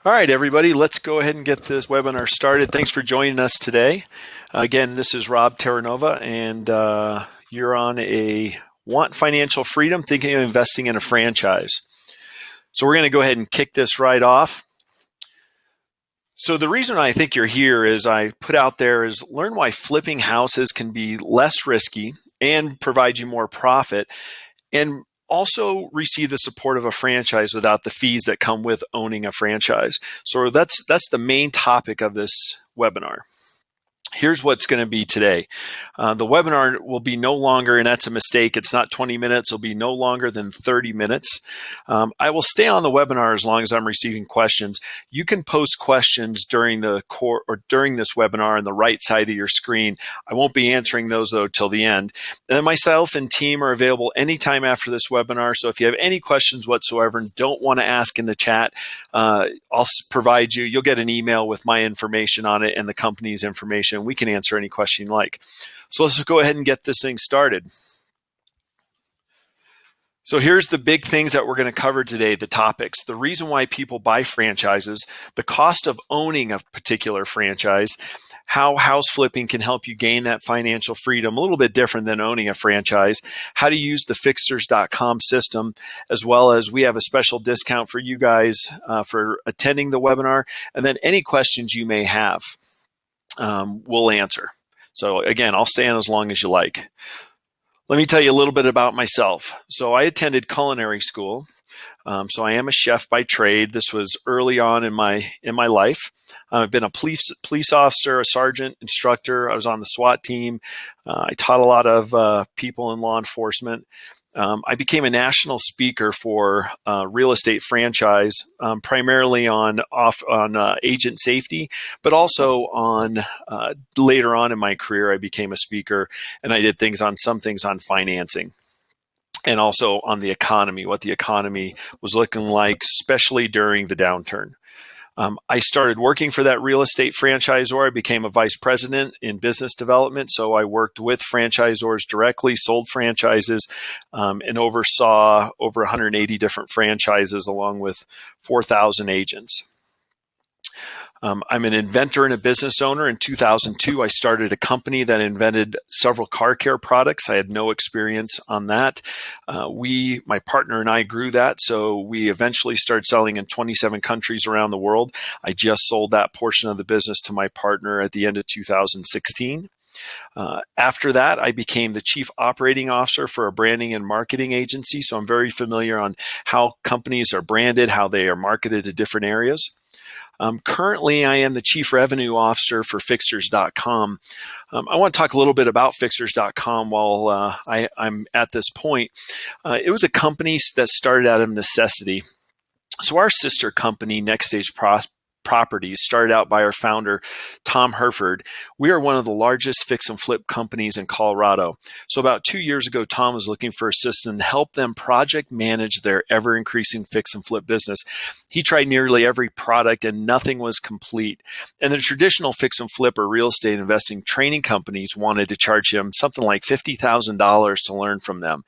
All right, everybody, let's go ahead and get this webinar started. Thanks for joining us today. Again, this is Rob Terranova, and you're on a Want Financial Freedom, thinking of investing in a franchise. So we're going to go ahead and kick this right off. So the reason I think you're here is I put out there is learn why flipping houses can be less risky and provide you more profit, and also receive the support of a franchise without the fees that come with owning a franchise. So that's the main topic of this webinar. Here's what's going to be today. The webinar will be no longer, and that's a mistake, it's not 20 minutes, it'll be no longer than 30 minutes. I will stay on the webinar as long as I'm receiving questions. You can post questions during the core or during this webinar on the right side of your screen. I won't be answering those though till the end. And then myself and team are available anytime after this webinar. So if you have any questions whatsoever and don't want to ask in the chat, I'll provide you, you'll get an email with my information on it and the company's information. We can answer any question you like. So let's go ahead and get this thing started. So here's the big things that we're going to cover today, the topics, the reason why people buy franchises, the cost of owning a particular franchise, how house flipping can help you gain that financial freedom, a little bit different than owning a franchise, how to use the Fixters.com system, as well as we have a special discount for you guys for attending the webinar, and then any questions you may have, we'll answer. So again, I'll stay on as long as you like. Let me tell you a little bit about myself. So I attended culinary school. So I am a chef by trade. This was early on in my life. I've been a police officer, a sergeant, instructor. I was on the SWAT team. I taught a lot of people in law enforcement. I became a national speaker for real estate franchise, primarily on agent safety, but also on later on in my career, I became a speaker and I did some things on financing and also on the economy, what the economy was looking like, especially during the downturn. I started working for that real estate franchisor. I became a vice president in business development. So I worked with franchisors directly, sold franchises, and oversaw over 180 different franchises along with 4,000 agents. I'm an inventor and a business owner. In 2002, I started a company that invented several car care products. I had no experience on that. My partner and I grew that, so we eventually started selling in 27 countries around the world. I just sold that portion of the business to my partner at the end of 2016. After that, I became the chief operating officer for a branding and marketing agency, so I'm very familiar on how companies are branded, how they are marketed to different areas. Currently, I am the Chief Revenue Officer for Fixters.com. I want to talk a little bit about Fixters.com while I'm at this point. It was a company that started out of necessity. So our sister company, Next Stage Properties, started out by our founder, Tom Herford. We are one of the largest fix and flip companies in Colorado. So about 2 years ago, Tom was looking for a system to help them project manage their ever-increasing fix and flip business. He tried nearly every product and nothing was complete. And the traditional fix and flip or real estate investing training companies wanted to charge him something like $50,000 to learn from them.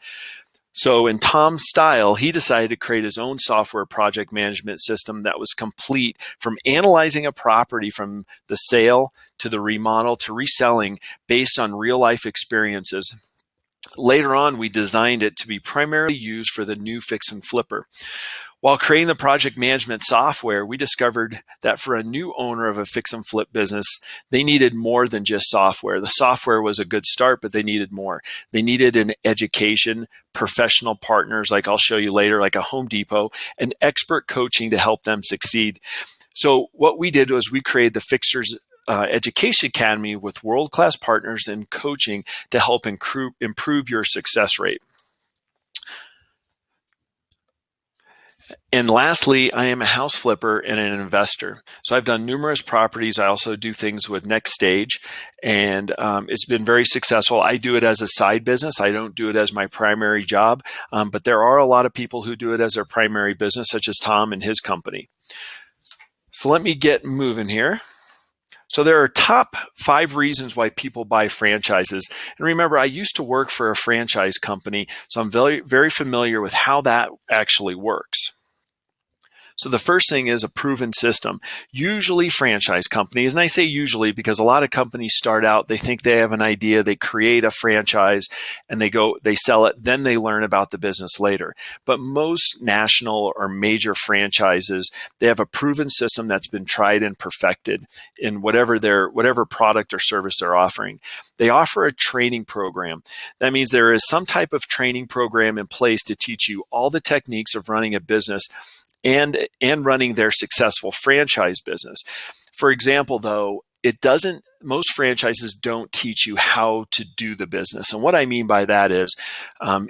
So in Tom's style, he decided to create his own software project management system that was complete from analyzing a property from the sale to the remodel to reselling based on real life experiences. Later on, we designed it to be primarily used for the new fix and flipper. While creating the project management software, we discovered that for a new owner of a fix and flip business, they needed more than just software. The software was a good start, but they needed more. They needed an education, professional partners, like I'll show you later, like a Home Depot, and expert coaching to help them succeed. So what we did was we created the Fixters Education Academy with world-class partners and coaching to help improve your success rate. And lastly, I am a house flipper and an investor. So I've done numerous properties. I also do things with Next Stage, and it's been very successful. I do it as a side business. I don't do it as my primary job, but there are a lot of people who do it as their primary business, such as Tom and his company. So let me get moving here. So there are top 5 reasons why people buy franchises. And remember, I used to work for a franchise company, so I'm very, very familiar with how that actually works. So the first thing is a proven system. Usually franchise companies, and I say usually because a lot of companies start out, they think they have an idea, they create a franchise and they sell it, then they learn about the business later. But most national or major franchises, they have a proven system that's been tried and perfected in whatever product or service they're offering. They offer a training program. That means there is some type of training program in place to teach you all the techniques of running a business and running their successful franchise business. For example, though, most franchises don't teach you how to do the business. And what I mean by that is,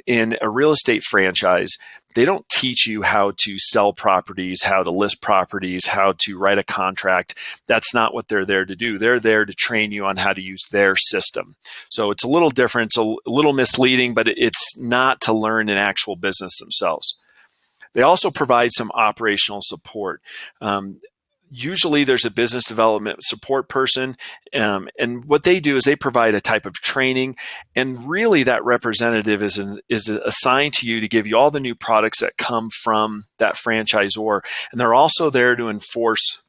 in a real estate franchise, they don't teach you how to sell properties, how to list properties, how to write a contract. That's not what they're there to do. They're there to train you on how to use their system. So it's a little different, it's a little misleading, but it's not to learn an actual business themselves. They also provide some operational support. Usually there's a business development support person, and what they do is they provide a type of training, and really that representative is assigned to you to give you all the new products that come from that franchisor, and they're also there to enforce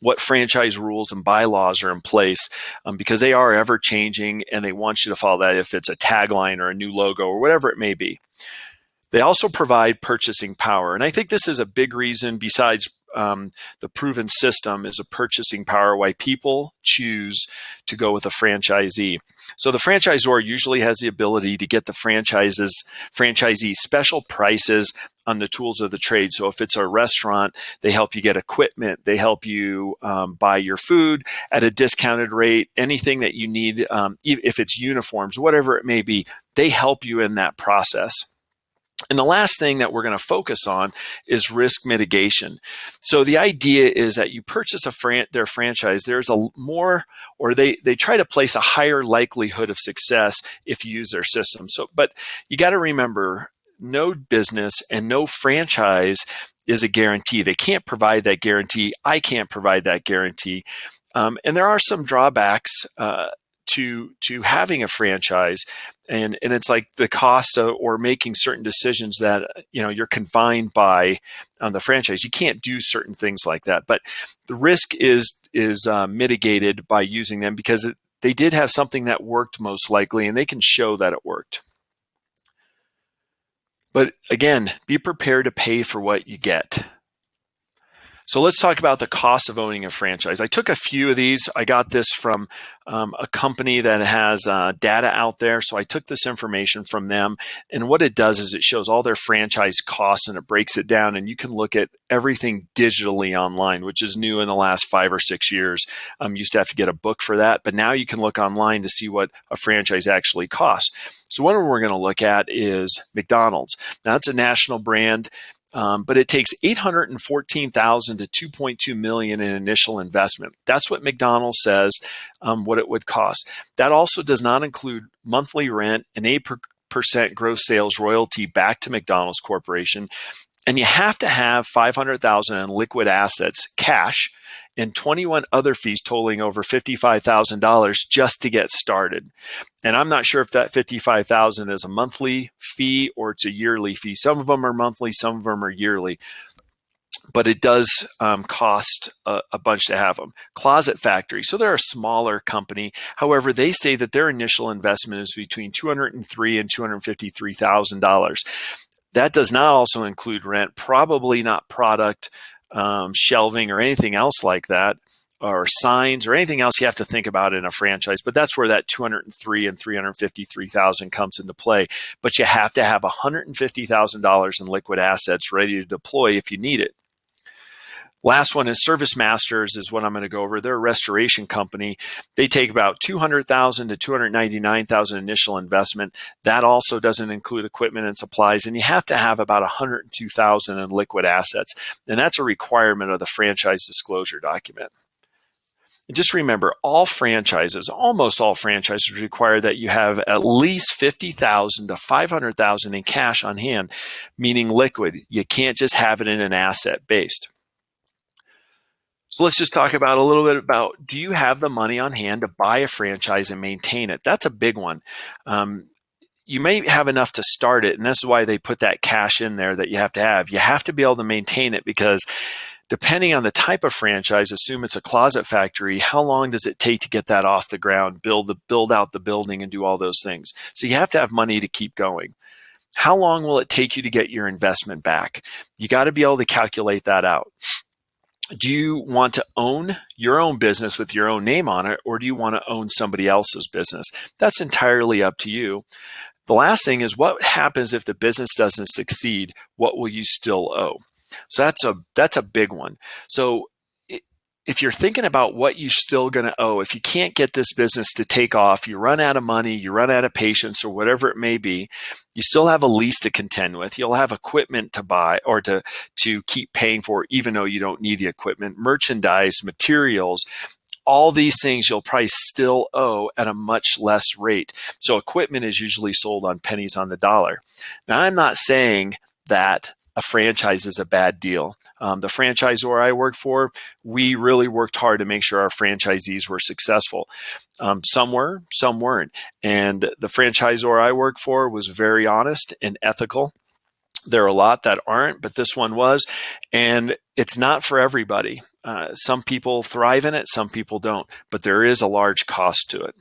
what franchise rules and bylaws are in place, because they are ever changing and they want you to follow that, if it's a tagline or a new logo or whatever it may be. They also provide purchasing power. And I think this is a big reason, besides the proven system, is a purchasing power why people choose to go with a franchisee. So the franchisor usually has the ability to get the franchisee special prices on the tools of the trade. So if it's a restaurant, they help you get equipment, they help you buy your food at a discounted rate, anything that you need, if it's uniforms, whatever it may be, they help you in that process. And the last thing that we're going to focus on is risk mitigation. So the idea is that you purchase their franchise, there's a more, or they try to place a higher likelihood of success if you use their system. But you got to remember, no business and no franchise is a guarantee. They can't provide that guarantee. I can't provide that guarantee. And there are some drawbacks to having a franchise, and it's like the cost of, or making certain decisions that you're confined by the franchise. You can't do certain things like that, but the risk is mitigated by using them, because they did have something that worked most likely, and they can show that it worked. But again, be prepared to pay for what you get. So let's talk about the cost of owning a franchise. I took a few of these. I got this from a company that has data out there. So I took this information from them. And what it does is it shows all their franchise costs, and it breaks it down. And you can look at everything digitally online, which is new in the last 5 or 6 years. You used to have to get a book for that, but now you can look online to see what a franchise actually costs. So one we're going to look at is McDonald's. Now, it's a national brand. But it takes $814,000 to $2.2 million in initial investment. That's what McDonald's says what it would cost. That also does not include monthly rent, an 8% gross sales royalty back to McDonald's Corporation, and you have to have $500,000 in liquid assets, cash, and 21 other fees totaling over $55,000 just to get started. And I'm not sure if that $55,000 is a monthly fee or it's a yearly fee. Some of them are monthly, some of them are yearly, but it does cost a bunch to have them. Closet Factory. So they're a smaller company. However, they say that their initial investment is between $203,000 and $253,000. That does not also include rent, probably not product, shelving, or anything else like that, or signs, or anything else you have to think about in a franchise. But that's where that $203,000 and $353,000 comes into play. But you have to have $150,000 in liquid assets ready to deploy if you need it. Last one is Service Masters, is what I'm going to go over. They're a restoration company. They take about $200,000 to $299,000 initial investment. That also doesn't include equipment and supplies, and you have to have about $102,000 in liquid assets, and that's a requirement of the franchise disclosure document. And just remember, almost all franchises require that you have at least $50,000 to $500,000 in cash on hand, meaning liquid. You can't just have it in an asset based. So let's just talk about a little bit about, do you have the money on hand to buy a franchise and maintain it? That's a big one. you may have enough to start it, and that's why they put that cash in there that you have to have. You have to be able to maintain it, because depending on the type of franchise, assume it's a closet factory, how long does it take to get that off the ground, build out the building and do all those things? So you have to have money to keep going. How long will it take you to get your investment back? You got to be able to calculate that out. Do you want to own your own business with your own name on it, or do you want to own somebody else's business? That's entirely up to you. The last thing is, what happens if the business doesn't succeed? What will you still owe? So that's a big one. So if you're thinking about what you're still going to owe, if you can't get this business to take off, you run out of money, you run out of patience, or whatever it may be, you still have a lease to contend with. You'll have equipment to buy or to keep paying for, even though you don't need the equipment, merchandise, materials. All these things you'll probably still owe at a much less rate. So equipment is usually sold on pennies on the dollar. Now, I'm not saying that a franchise is a bad deal. The franchisor I worked for, we really worked hard to make sure our franchisees were successful. Some were, some weren't. And the franchisor I worked for was very honest and ethical. There are a lot that aren't, but this one was. And it's not for everybody. Some people thrive in it, some people don't, but there is a large cost to it.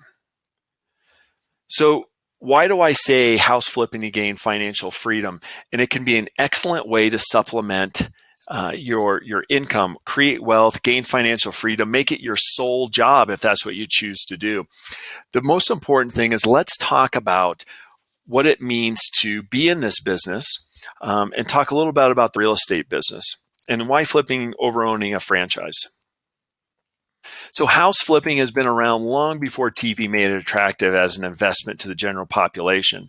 So why do I say house flipping to gain financial freedom? And it can be an excellent way to supplement your income, create wealth, gain financial freedom, make it your sole job if that's what you choose to do. The most important thing is, let's talk about what it means to be in this business, and talk a little bit about the real estate business and why flipping over owning a franchise. So house flipping has been around long before TV made it attractive as an investment to the general population.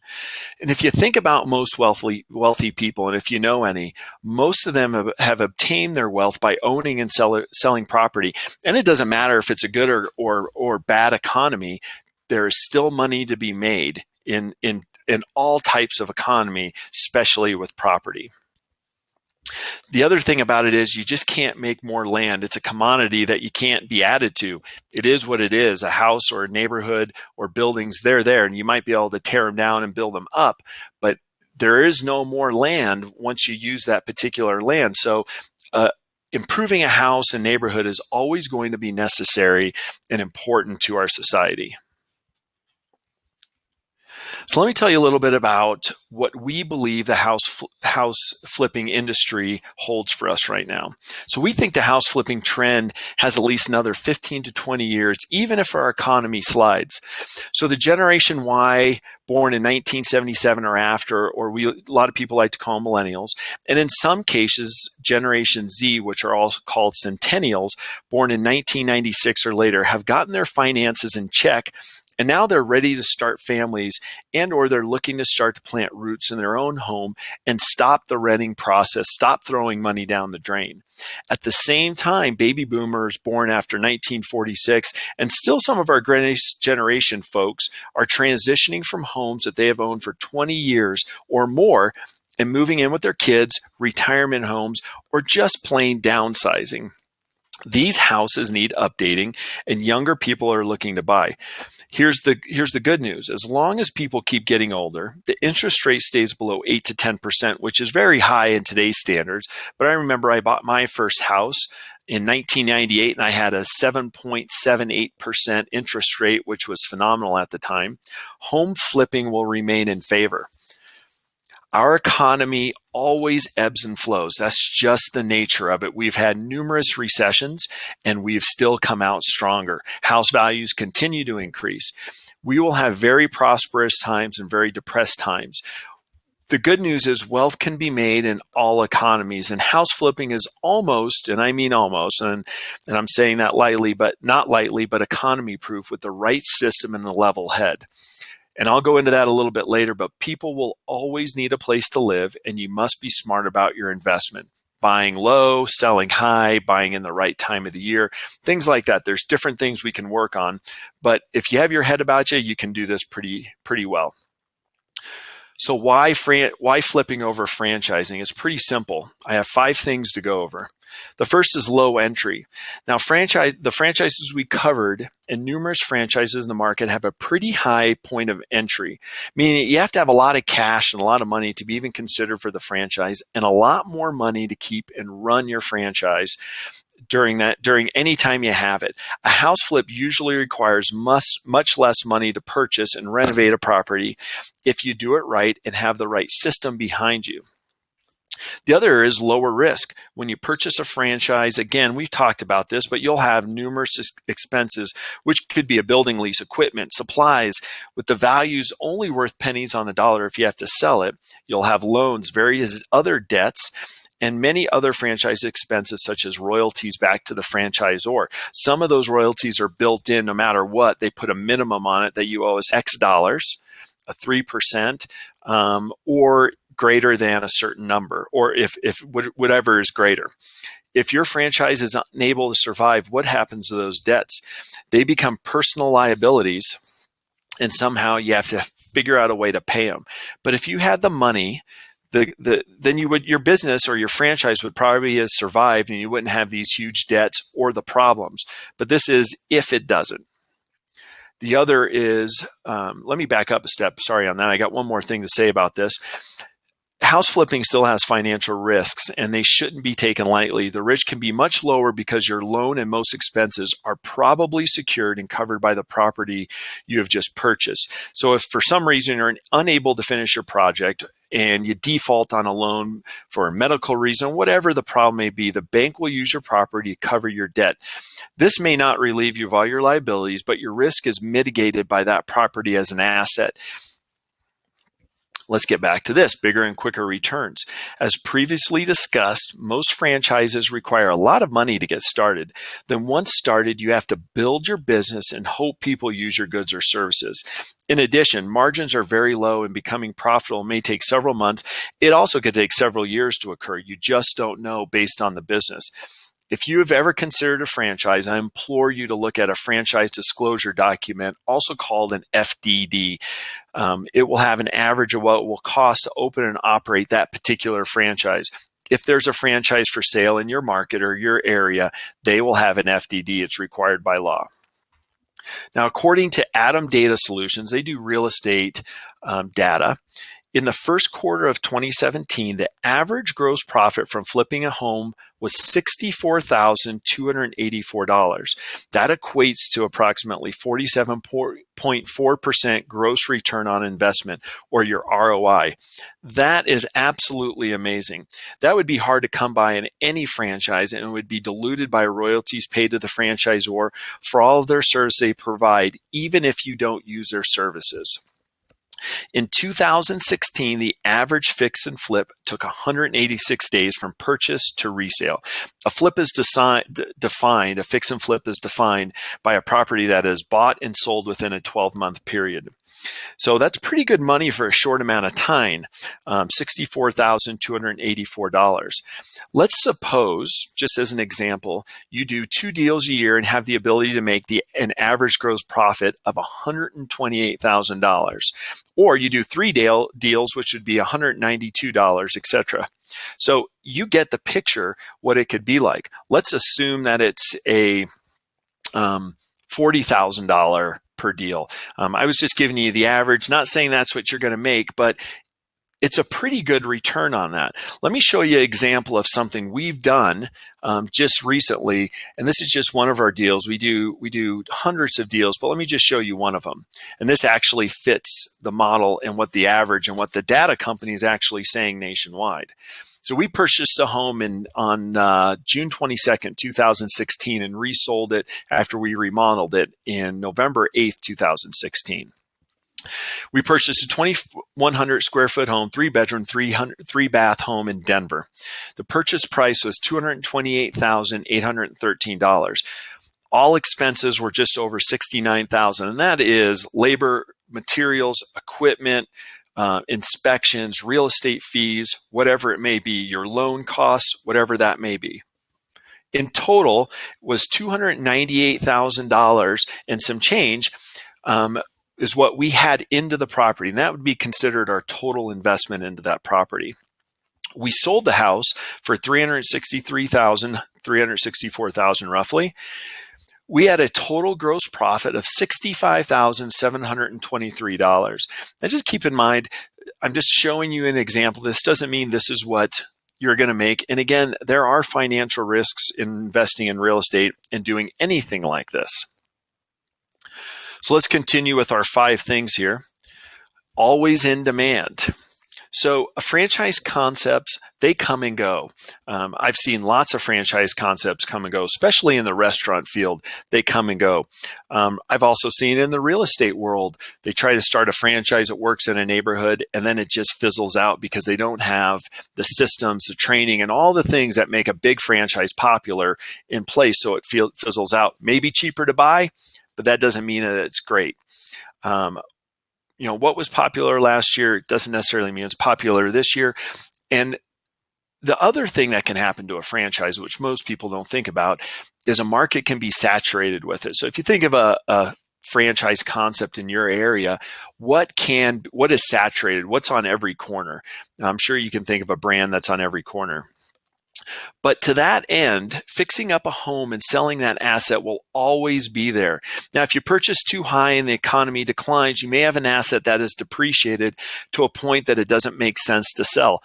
And if you think about most wealthy people, and if you know any, most of them have obtained their wealth by owning and selling property. And it doesn't matter if it's a good or bad economy, there is still money to be made in all types of economy, especially with property. The other thing about it is, you just can't make more land. It's a commodity that you can't be added to. It is what it is. A house or a neighborhood or buildings, they're there, and you might be able to tear them down and build them up, but there is no more land once you use that particular land. So improving a house and neighborhood is always going to be necessary and important to our society. So let me tell you a little bit about what we believe the house flipping industry holds for us right now. So we think the house flipping trend has at least another 15 to 20 years, even if our economy slides. So the Generation Y, born in 1977 or after, or a lot of people like to call them millennials, and in some cases, Generation Z, which are also called centennials, born in 1996 or later, have gotten their finances in check. And now they're ready to start families, and or they're looking to start to plant roots in their own home and stop the renting process, stop throwing money down the drain. At the same time, baby boomers born after 1946, and still some of our greatest generation folks, are transitioning from homes that they have owned for 20 years or more and moving in with their kids, retirement homes, or just plain downsizing. These houses need updating, and younger people are looking to buy. Here's the good news. As long as people keep getting older, the interest rate stays below 8 to 10%, which is very high in today's standards. But I remember I bought my first house in 1998, and I had a 7.78% interest rate, which was phenomenal at the time. Home flipping will remain in favor. Our economy always ebbs and flows. That's just the nature of it. We've had numerous recessions, and we've still come out stronger. House values continue to increase. We will have very prosperous times and very depressed times. The good news is, wealth can be made in all economies, and house flipping is almost, and I mean almost, and I'm saying that lightly, but not lightly, but economy proof with the right system and a level head. And I'll go into that a little bit later, but people will always need a place to live, and you must be smart about your investment. Buying low, selling high, buying in the right time of the year, things like that. There's different things we can work on, but if you have your head about you, you can do this pretty well. So why flipping over franchising? It's pretty simple. I have 5 things to go over. The first is low entry. Now, the franchises we covered and numerous franchises in the market have a pretty high point of entry, meaning you have to have a lot of cash and a lot of money to be even considered for the franchise, and a lot more money to keep and run your franchise during any time you have it. A house flip usually requires much less money to purchase and renovate a property if you do it right and have the right system behind you. The other is lower risk. When you purchase a franchise, again, we've talked about this, but you'll have numerous expenses, which could be a building lease, equipment, supplies, with the values only worth pennies on the dollar if you have to sell it. You'll have loans, various other debts, and many other franchise expenses such as royalties back to the franchisor. Some of those royalties are built in no matter what. They put a minimum on it that you owe us X dollars, a 3%, or greater than a certain number, or if whatever is greater. If your franchise is unable to survive, what happens to those debts? They become personal liabilities, and somehow you have to figure out a way to pay them. But if you had the money, then your business or your franchise would probably have survived, and you wouldn't have these huge debts or the problems. But this is if it doesn't. The other is, let me back up a step. Sorry on that. I got one more thing to say about this. House flipping still has financial risks, and they shouldn't be taken lightly. The risk can be much lower because your loan and most expenses are probably secured and covered by the property you have just purchased. So if for some reason you're unable to finish your project and you default on a loan for a medical reason, whatever the problem may be, the bank will use your property to cover your debt. This may not relieve you of all your liabilities, but your risk is mitigated by that property as an asset. Let's get back to this, bigger and quicker returns. As previously discussed, most franchises require a lot of money to get started. Then once started, you have to build your business and hope people use your goods or services. In addition, margins are very low, and becoming profitable may take several months. It also could take several years to occur. You just don't know based on the business. If you have ever considered a franchise, I implore you to look at a franchise disclosure document, also called an FDD. It will have an average of what it will cost to open and operate that particular franchise. If there's a franchise for sale in your market or your area, they will have an FDD. It's required by law. Now, according to Adam Data Solutions, they do real estate data. In the first quarter of 2017, the average gross profit from flipping a home was $64,284. That equates to approximately 47.4% gross return on investment, or your ROI. That is absolutely amazing. That would be hard to come by in any franchise, and it would be diluted by royalties paid to the franchisor for all of their service they provide, even if you don't use their services. In 2016, the average fix and flip took 186 days from purchase to resale. A fix and flip is defined by a property that is bought and sold within a 12-month period. So that's pretty good money for a short amount of time, $64,284. Let's suppose, just as an example, you do 2 deals a year and have the ability to make an average gross profit of $128,000. Or you do 3 deals, which would be $192, etc. So you get the picture what it could be like. Let's assume that it's a $40,000 per deal. I was just giving you the average, not saying that's what you're going to make, but it's a pretty good return on that. Let me show you an example of something we've done just recently, and this is just one of our deals. We do hundreds of deals, but let me just show you one of them. And this actually fits the model and what the average and what the data company is actually saying nationwide. So we purchased a home on June 22nd, 2016, and resold it after we remodeled it in November 8th, 2016. We purchased a 2,100 square foot home, 3-bedroom, 3-bath home in Denver. The purchase price was $228,813. All expenses were just over $69,000, and that is labor, materials, equipment, inspections, real estate fees, whatever it may be, your loan costs, whatever that may be. In total was $298,000 and some change is what we had into the property, and that would be considered our total investment into that property. We sold the house for $364,000 roughly. We had a total gross profit of $65,723. Now just keep in mind, I'm just showing you an example. This doesn't mean this is what you're going to make. And again, there are financial risks in investing in real estate and doing anything like this. So let's continue with our 5 things here. Always in demand. So franchise concepts, they come and go. I've seen lots of franchise concepts come and go, especially in the restaurant field. They come and go. I've also seen in the real estate world, they try to start a franchise that works in a neighborhood, and then it just fizzles out because they don't have the systems, the training, and all the things that make a big franchise popular in place, so it fizzles out. Maybe cheaper to buy, but that doesn't mean that it's great. What was popular last year doesn't necessarily mean it's popular this year. And the other thing that can happen to a franchise, which most people don't think about, is a market can be saturated with it. So if you think of a franchise concept in your area, what is saturated? What's on every corner? I'm sure you can think of a brand that's on every corner. But to that end, fixing up a home and selling that asset will always be there. Now, if you purchase too high and the economy declines, you may have an asset that is depreciated to a point that it doesn't make sense to sell.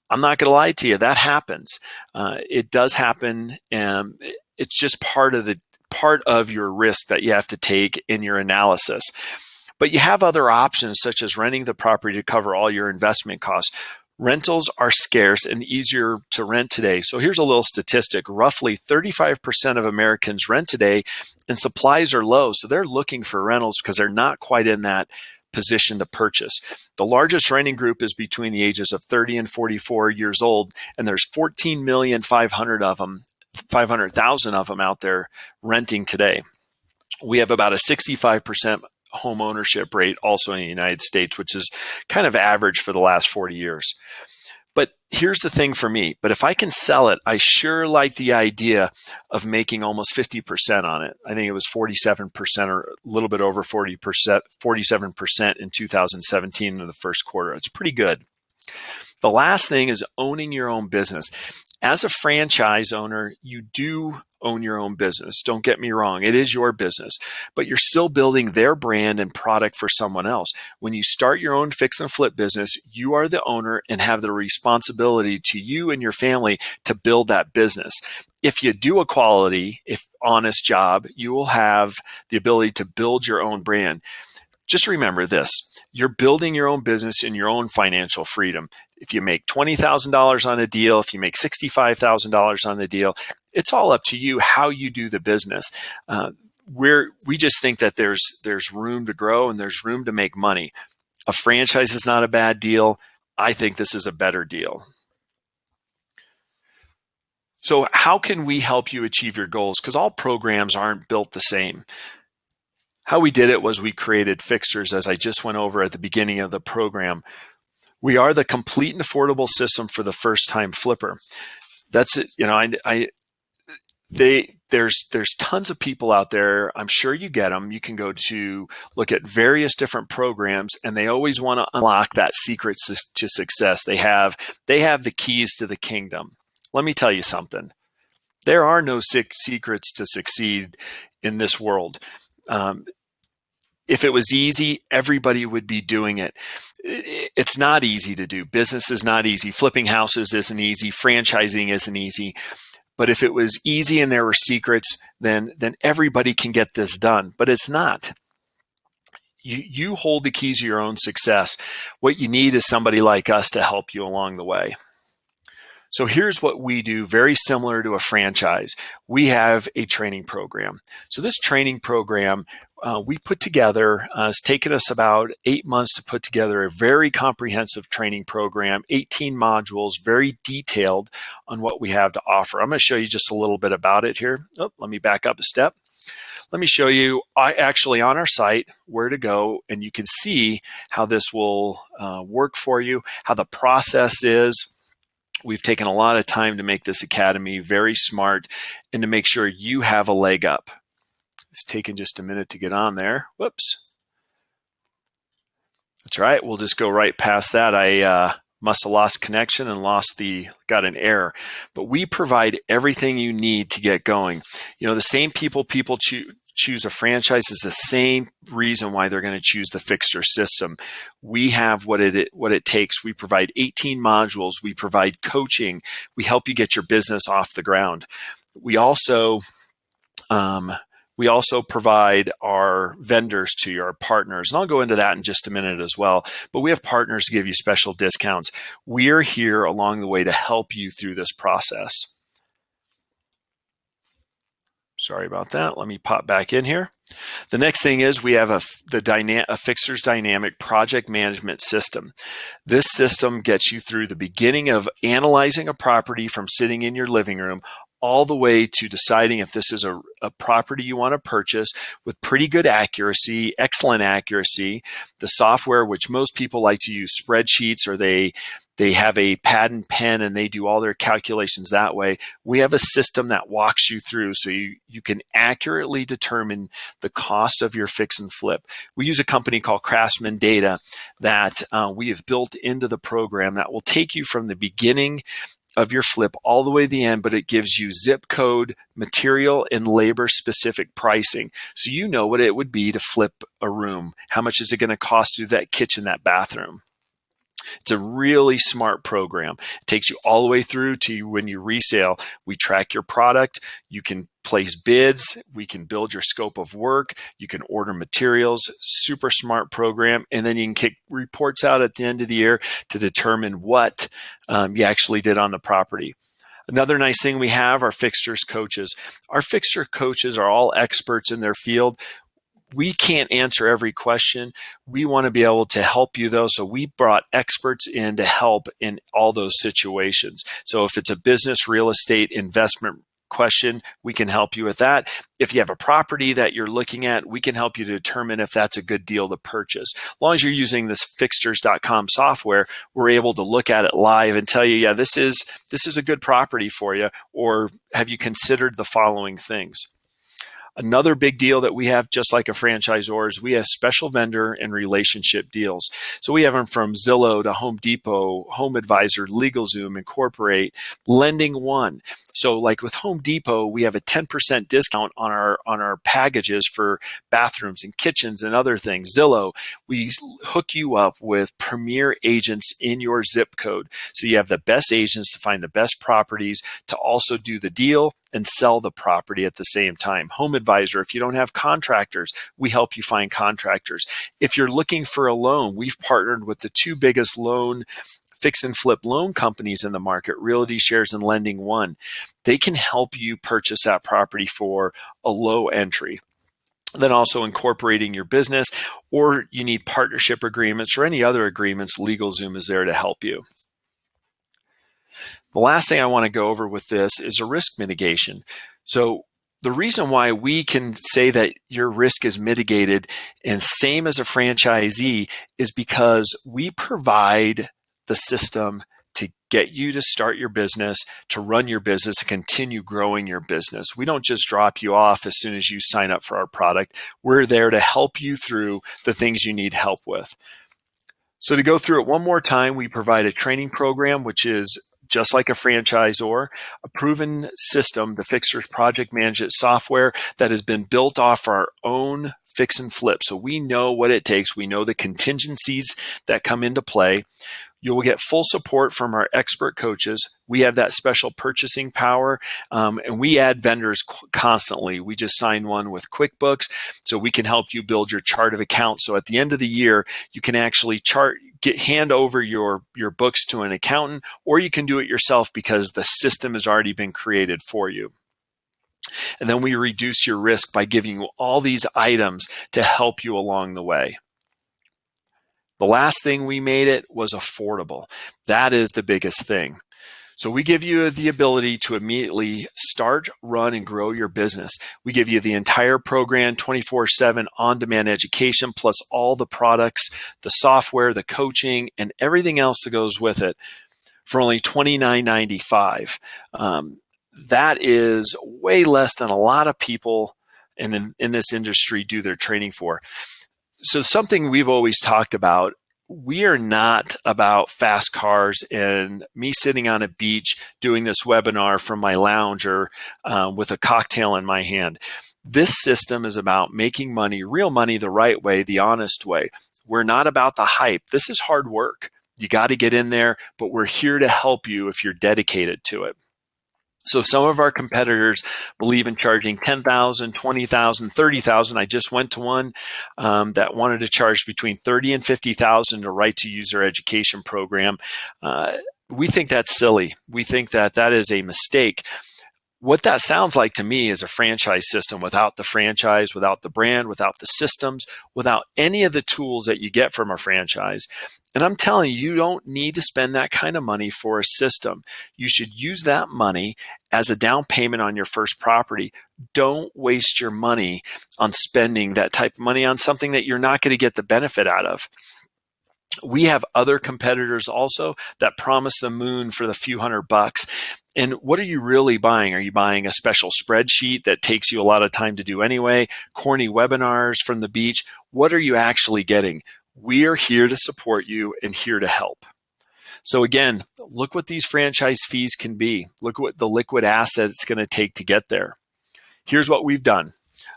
I'm not going to lie to you, that happens. It does happen, and it's just part of your risk that you have to take in your analysis. But you have other options, such as renting the property to cover all your investment costs. Rentals are scarce and easier to rent today. So here's a little statistic. Roughly 35% of Americans rent today, and supplies are low. So they're looking for rentals because they're not quite in that position to purchase. The largest renting group is between the ages of 30 and 44 years old, and there's 14,500,000 of them out there renting today. We have about a 65% home ownership rate also in the United States, which is kind of average for the last 40 years. But here's the thing for me. But if I can sell it, I sure like the idea of making almost 50% on it. I think it was 47% or a little bit over 40%, 47% in 2017 in the first quarter. It's pretty good. The last thing is owning your own business. As a franchise owner, you do own your own business. Don't get me wrong. It is your business, but you're still building their brand and product for someone else. When you start your own fix and flip business, you are the owner and have the responsibility to you and your family to build that business. If you do a quality, honest job, you will have the ability to build your own brand. Just remember this. You're building your own business in your own financial freedom. If you make $20,000 on a deal, if you make $65,000 on the deal, it's all up to you how you do the business. We just think that there's room to grow and there's room to make money. A franchise is not a bad deal. I think this is a better deal. So how can we help you achieve your goals? Because all programs aren't built the same. How we did it was we created Fixters, as I just went over at the beginning of the program. We are the complete and affordable system for the first-time flipper. That's it. There's tons of people out there. I'm sure you get them. You can go to look at various different programs, and they always want to unlock that secret to success. They have the keys to the kingdom. Let me tell you something. There are no secrets to succeed in this world. If it was easy, everybody would be doing it. It's not easy to do. Business is not easy. Flipping houses isn't easy. Franchising isn't easy. But if it was easy and there were secrets, then everybody can get this done. But it's not. You hold the keys to your own success. What you need is somebody like us to help you along the way. So here's what we do, very similar to a franchise. We have a training program. So this training program we put together, it's taken us about 8 months to put together a very comprehensive training program, 18 modules, very detailed on what we have to offer. I'm going to show you just a little bit about it here. Let me back up a step. Let me show you actually on our site where to go, and you can see how this will work for you, how the process is. We've taken a lot of time to make this academy very smart and to make sure you have a leg up. It's taken just a minute to get on there. Whoops. That's right. We'll just go right past that. I must have lost connection and got an error. But we provide everything you need to get going. The same people choose a franchise is the same reason why they're going to choose the Fixter system. We have what it takes. We provide 18 modules. We provide coaching. We help you get your business off the ground. We also um, we also provide our vendors to you, our partners, and I'll go into that in just a minute as well. But we have partners to give you special discounts. We're here along the way to help you through this process. Sorry about that. Let me pop back in here. The next thing is we have a Fixters Dynamic Project Management System. This system gets you through the beginning of analyzing a property from sitting in your living room all the way to deciding if this is a property you want to purchase with pretty good accuracy, excellent accuracy. The software, which most people like to use spreadsheets, or they have a pad and pen and they do all their calculations that way. We have a system that walks you through so you can accurately determine the cost of your fix and flip. We use a company called Craftsman Data that we have built into the program that will take you from the beginning of your flip all the way to the end, but it gives you zip code, material, and labor specific pricing. So you know what it would be to flip a room. How much is it going to cost you that kitchen, that bathroom? It's a really smart program. It takes you all the way through to when you resale. We track your product. You can place bids. We can build your scope of work. You can order materials. Super smart program. And then you can kick reports out at the end of the year to determine what you actually did on the property. Another nice thing we have are Fixters coaches. Our Fixture coaches are all experts in their field. We can't answer every question. We want to be able to help you though. So we brought experts in to help in all those situations. So if it's a business, real estate, investment question, we can help you with that. If you have a property that you're looking at, we can help you to determine if that's a good deal to purchase. As long as you're using this fixters.com software, we're able to look at it live and tell you, yeah, this is a good property for you, or have you considered the following things? Another big deal that we have, just like a franchisor, is we have special vendor and relationship deals. So we have them from Zillow to Home Depot, Home Advisor, LegalZoom, Incorporate, Lending One. So like with Home Depot, we have a 10% discount on our packages for bathrooms and kitchens and other things. Zillow, we hook you up with premier agents in your zip code. So you have the best agents to find the best properties to also do the deal and sell the property at the same time. Home Advisor, if you don't have contractors, we help you find contractors. If you're looking for a loan, we've partnered with the two biggest fix and flip loan companies in the market, Realty Shares and Lending One. They can help you purchase that property for a low entry. Then also incorporating your business, or you need partnership agreements or any other agreements, LegalZoom is there to help you. The last thing I want to go over with this is a risk mitigation. So the reason why we can say that your risk is mitigated and same as a franchisee is because we provide the system to get you to start your business, to run your business, and continue growing your business. We don't just drop you off as soon as you sign up for our product. We're there to help you through the things you need help with. So to go through it one more time, we provide a training program, which is just like a franchisor, a proven system, the Fixters Project Management software that has been built off our own fix and flip. So we know what it takes. We know the contingencies that come into play. You will get full support from our expert coaches. We have that special purchasing power, and we add vendors constantly. We just signed one with QuickBooks, so we can help you build your chart of accounts. So at the end of the year, you can actually hand over your books to an accountant, or you can do it yourself because the system has already been created for you. And then we reduce your risk by giving you all these items to help you along the way. The last thing we made it was affordable. That is the biggest thing. So we give you the ability to immediately start, run, and grow your business. We give you the entire program, 24/7 on-demand education, plus all the products, the software, the coaching, and everything else that goes with it for only $29.95. That is way less than a lot of people in this industry do their training for. So something we've always talked about we are not about fast cars and me sitting on a beach doing this webinar from my lounge or with a cocktail in my hand. This system is about making money, real money, the right way, the honest way. We're not about the hype. This is hard work. You got to get in there, but we're here to help you if you're dedicated to it. So some of our competitors believe in charging 10,000, 20,000, 30,000. I just went to one that wanted to charge between 30 and 50,000 to right to user education program. We think that's silly. We think that that is a mistake. What that sounds like to me is a franchise system without the franchise, without the brand, without the systems, without any of the tools that you get from a franchise. And I'm telling you, you don't need to spend that kind of money for a system. You should use that money as a down payment on your first property. Don't waste your money on spending that type of money on something that you're not going to get the benefit out of. We have other competitors also that promise the moon for the few $100. And what are you really buying? Are you buying a special spreadsheet that takes you a lot of time to do anyway? Corny webinars from the beach? What are you actually getting? We are here to support you and here to help. So again, look what these franchise fees can be. Look what the liquid asset it's going to take to get there. Here's what we've done.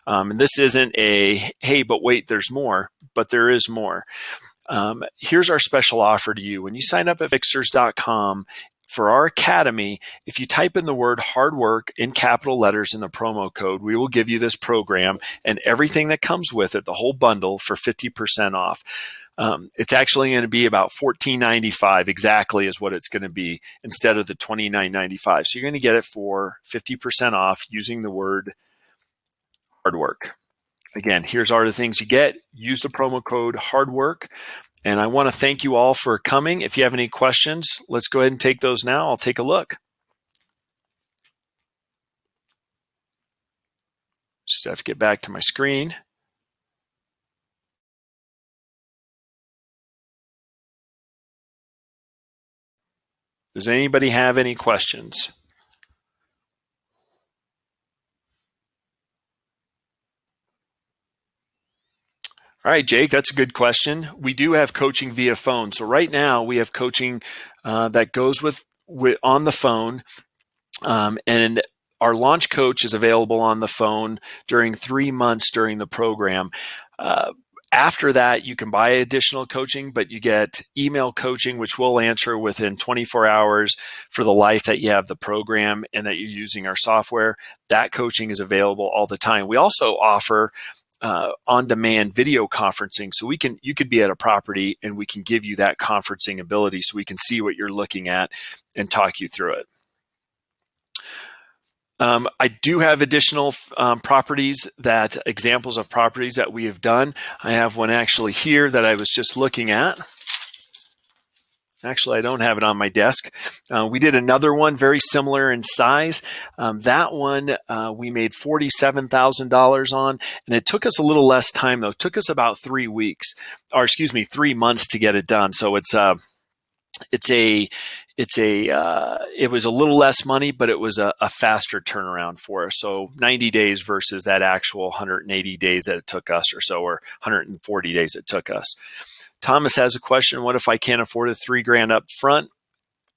And this isn't a, hey, but wait, there's more, but there is more. Here's our special offer to you. When you sign up at Fixters.com for our academy, if you type in the word hard work in capital letters in the promo code, we will give you this program and everything that comes with it, the whole bundle, for 50% off. It's actually going to be about $14.95 exactly is what it's going to be instead of the $29.95. So you're going to get it for 50% off using the word hard work. Again, here's all the things you get. Use the promo code HARDWORK. And I want to thank you all for coming. If you have any questions, let's go ahead and take those now. I'll take a look. Just have to get back to my screen. Does anybody have any questions? All right, Jake, that's a good question. We do have coaching via phone. So right now we have coaching that goes with on the phone, and our launch coach is available on the phone during 3 months during the program. After that, you can buy additional coaching, but you get email coaching, which we'll answer within 24 hours for the life that you have the program and that you're using our software. That coaching is available all the time. We also offer on-demand video conferencing. So you could be at a property and we can give you that conferencing ability so we can see what you're looking at and talk you through it. I do have additional examples of properties that we have done. I have one actually here that I was just looking at. Actually, I don't have it on my desk. We did another one very similar in size. That one we made $47,000 on, and it took us a little less time though. It took us about 3 weeks, or excuse me, 3 months to get it done. So it was a little less money, but it was a faster turnaround for us. So 90 days versus that actual 180 days that it took us or so, or 140 days it took us. Thomas has a question. What if I can't afford it $3,000 up front?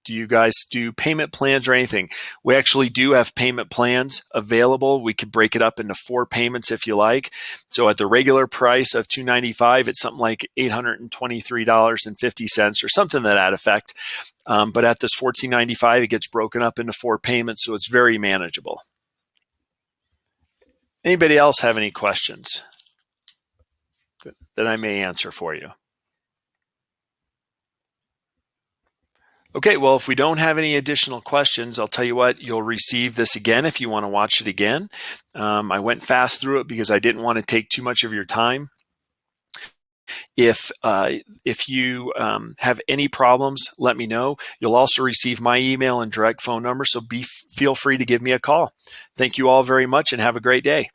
Do you guys do payment plans or anything? We actually do have payment plans available. We could break it up into 4 payments if you like. So at the regular price of $295, it's something like $823.50 or something to that effect. But at this $14.95, it gets broken up into 4 payments, so it's very manageable. Anybody else have any questions that I may answer for you? Okay, well, if we don't have any additional questions, I'll tell you what, you'll receive this again if you want to watch it again. I went fast through it because I didn't want to take too much of your time. If you have any problems, let me know. You'll also receive my email and direct phone number, so feel free to give me a call. Thank you all very much and have a great day.